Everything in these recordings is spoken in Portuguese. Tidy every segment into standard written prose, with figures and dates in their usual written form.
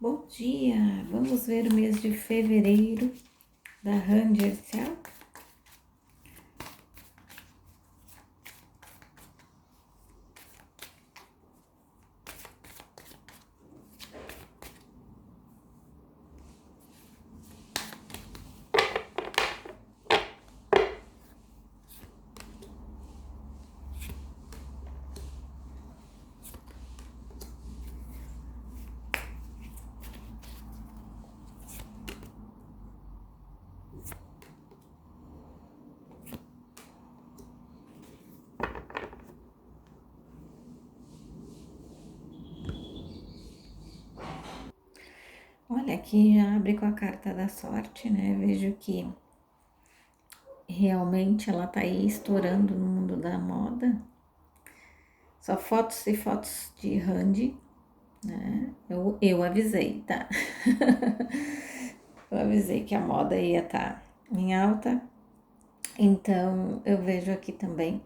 Bom dia! Vamos ver o mês de fevereiro da Ranger Cell. Olha, aqui já abre com a carta da sorte, né? Vejo que realmente ela tá aí estourando no mundo da moda. Só fotos e fotos de Randy, né? Eu avisei, tá? Eu avisei que a moda ia estar em alta. Então, eu vejo aqui também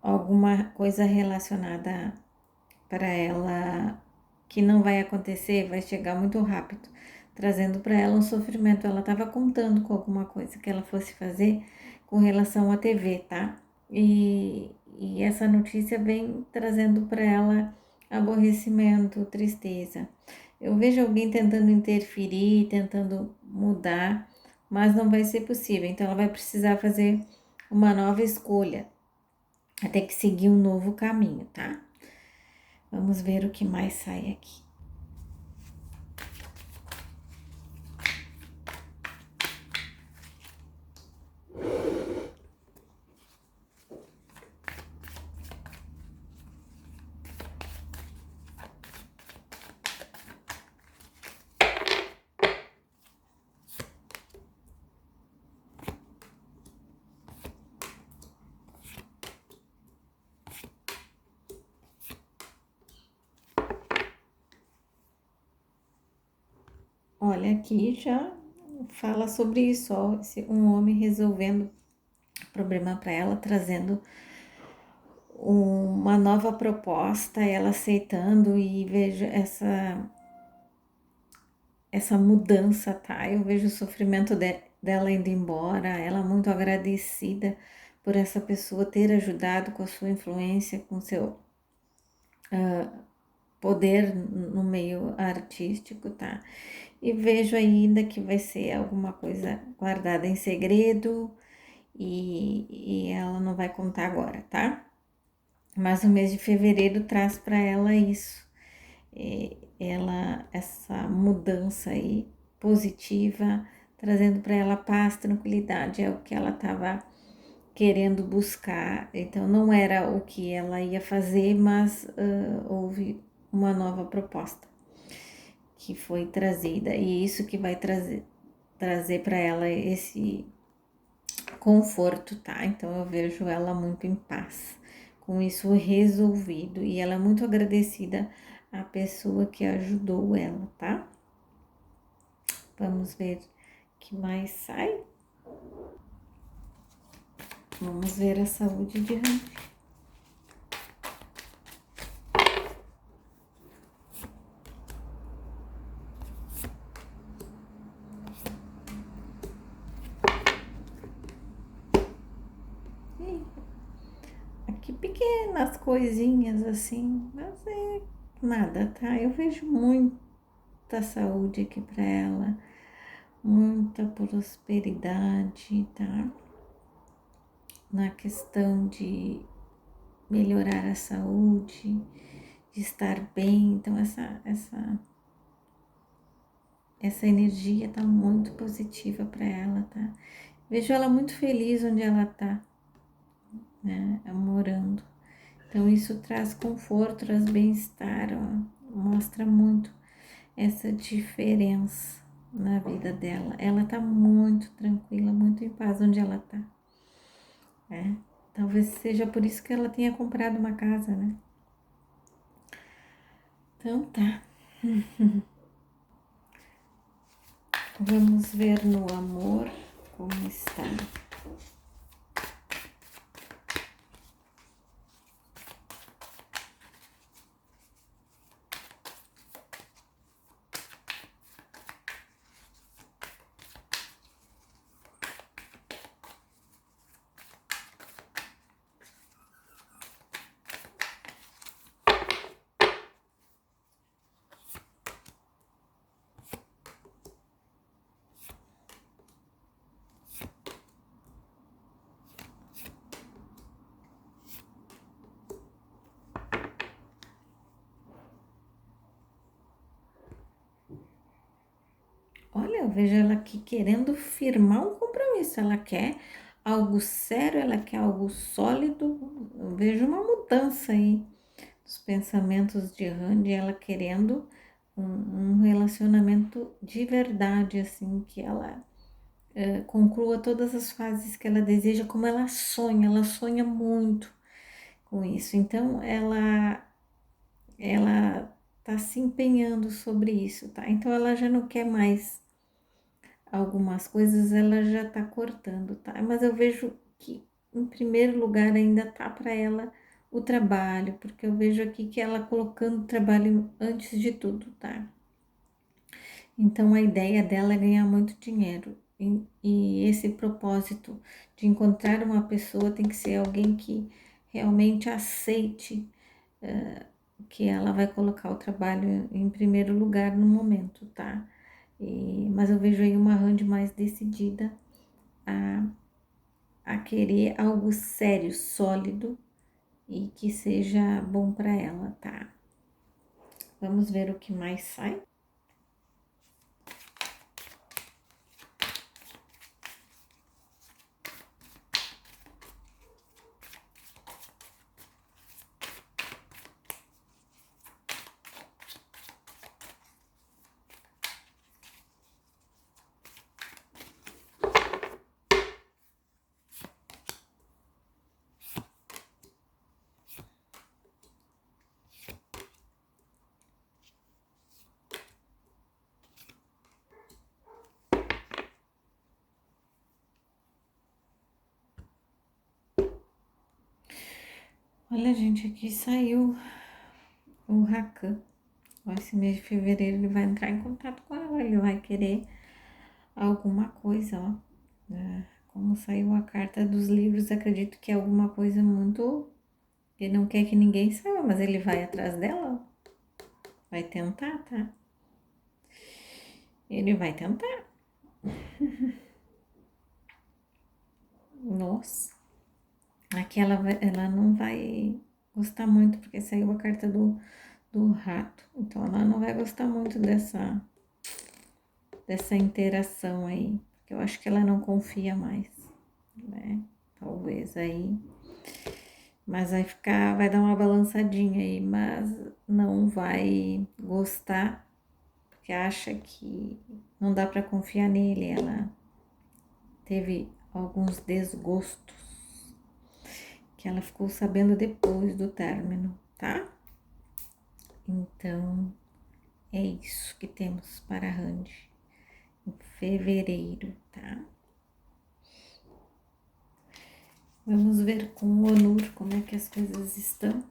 alguma coisa relacionada para ela que não vai acontecer, vai chegar muito rápido, trazendo para ela um sofrimento. Ela estava contando com alguma coisa que ela fosse fazer com relação à TV, tá? E essa notícia vem trazendo para ela aborrecimento, tristeza. Eu vejo alguém tentando interferir, tentando mudar, mas não vai ser possível. Então ela vai precisar fazer uma nova escolha, vai ter que seguir um novo caminho, tá? Vamos ver o que mais sai aqui. Olha, aqui já fala sobre isso, ó, um homem resolvendo o problema para ela, trazendo uma nova proposta, ela aceitando e vejo essa mudança, tá? Eu vejo o sofrimento dela indo embora, ela muito agradecida por essa pessoa ter ajudado com a sua influência, com seu poder no meio artístico, tá? E vejo ainda que vai ser alguma coisa guardada em segredo e ela não vai contar agora, tá? Mas o mês de fevereiro traz para ela isso, essa mudança aí positiva, trazendo para ela paz, tranquilidade, é o que ela estava querendo buscar. Então não era o que ela ia fazer, mas houve uma nova proposta que foi trazida, e isso que vai trazer para ela esse conforto, tá? Então eu vejo ela muito em paz, com isso resolvido, e ela é muito agradecida à pessoa que ajudou ela, tá? Vamos ver o que mais sai. Vamos ver a saúde de Randy. Aqui pequenas coisinhas assim, mas é nada, tá? Eu vejo muita saúde aqui para ela, muita prosperidade, tá? Na questão de melhorar a saúde, de estar bem. Então essa energia tá muito positiva para ela, tá? Vejo ela muito feliz onde ela tá, né, morando. Então isso traz conforto, traz bem-estar, mostra muito essa diferença na vida dela. Ela tá muito tranquila, muito em paz onde ela tá, né? Talvez seja por isso que ela tenha comprado uma casa, né? Então tá. Vamos ver no amor como está. eu vejo ela aqui querendo firmar um compromisso, ela quer algo sério, ela quer algo sólido. Eu vejo uma mudança aí dos pensamentos de Randy, ela querendo um relacionamento de verdade, assim, que ela conclua todas as fases que ela deseja, como ela sonha muito com isso. Então, ela tá se empenhando sobre isso, tá? Então, ela já não quer mais algumas coisas, ela já tá cortando, tá? Mas eu vejo que, em primeiro lugar, ainda tá para ela o trabalho, porque eu vejo aqui que ela colocando o trabalho antes de tudo, tá? Então, a ideia dela é ganhar muito dinheiro. E esse propósito de encontrar uma pessoa tem que ser alguém que realmente aceite que ela vai colocar o trabalho em primeiro lugar no momento, tá? Mas eu vejo aí uma Randy mais decidida a, a querer algo sério, sólido e que seja bom para ela, tá? Vamos ver o que mais sai. Olha, gente, aqui saiu o Rakan. Esse mês de fevereiro ele vai entrar em contato com ela, ele vai querer alguma coisa, ó. Como saiu a carta dos livros, acredito que é alguma coisa muito. Ele não quer que ninguém saiba, mas ele vai atrás dela, ó. Vai tentar, tá? Ele vai tentar. Nossa. Aqui ela não vai gostar muito, porque saiu a carta do rato. Então ela não vai gostar muito dessa interação aí. Porque eu acho que ela não confia mais, né? Talvez aí. Mas vai dar uma balançadinha aí, mas não vai gostar, porque acha que não dá para confiar nele. Ela teve alguns desgostos que ela ficou sabendo depois do término, tá? Então, é isso que temos para a Randy em fevereiro, tá? Vamos ver com o Onur como é que as coisas estão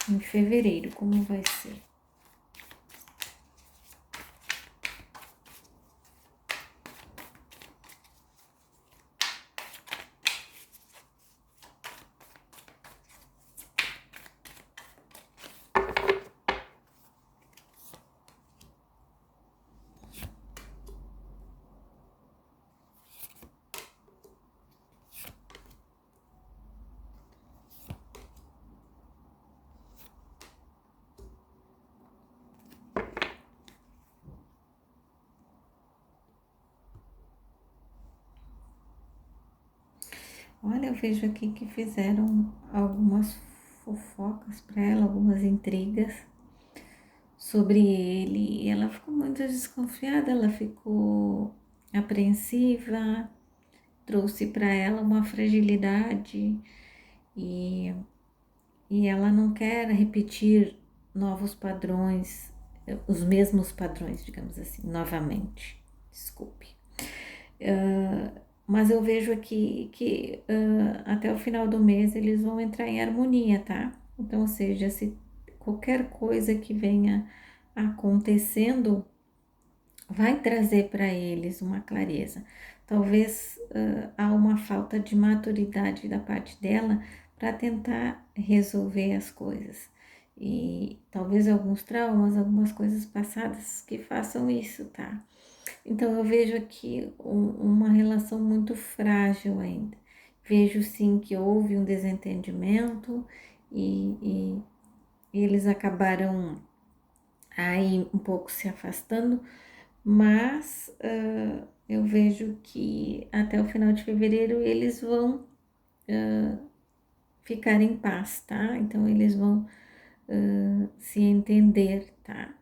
em fevereiro, como vai ser. Olha, eu vejo aqui que fizeram algumas fofocas para ela, algumas intrigas sobre ele. E ela ficou muito desconfiada, ela ficou apreensiva, trouxe para ela uma fragilidade e, e ela não quer repetir novos padrões, os mesmos padrões, digamos assim, novamente. Desculpe. Mas eu vejo aqui que até o final do mês eles vão entrar em harmonia, tá? Então, ou seja, se qualquer coisa que venha acontecendo vai trazer para eles uma clareza. Talvez há uma falta de maturidade da parte dela para tentar resolver as coisas. E talvez alguns traumas, algumas coisas passadas que façam isso, tá? Então eu vejo aqui uma relação muito frágil ainda. Vejo sim que houve um desentendimento e eles acabaram aí um pouco se afastando, mas eu vejo que até o final de fevereiro eles vão ficar em paz, tá? Então eles vão se entender, tá?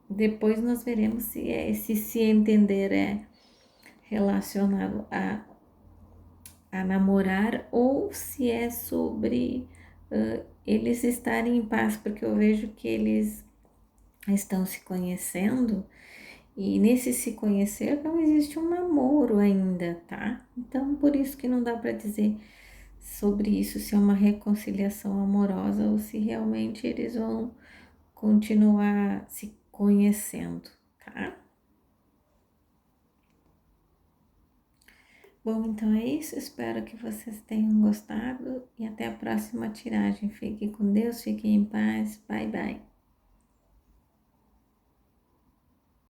Depois nós veremos se entender é relacionado a namorar ou se é sobre eles estarem em paz, porque eu vejo que eles estão se conhecendo e nesse se conhecer não existe um namoro ainda, tá? Então por isso que não dá para dizer sobre isso se é uma reconciliação amorosa ou se realmente eles vão continuar se conhecendo, tá? Bom, então é isso. Espero que vocês tenham gostado e até a próxima tiragem. Fiquem com Deus, fiquem em paz. Bye, bye.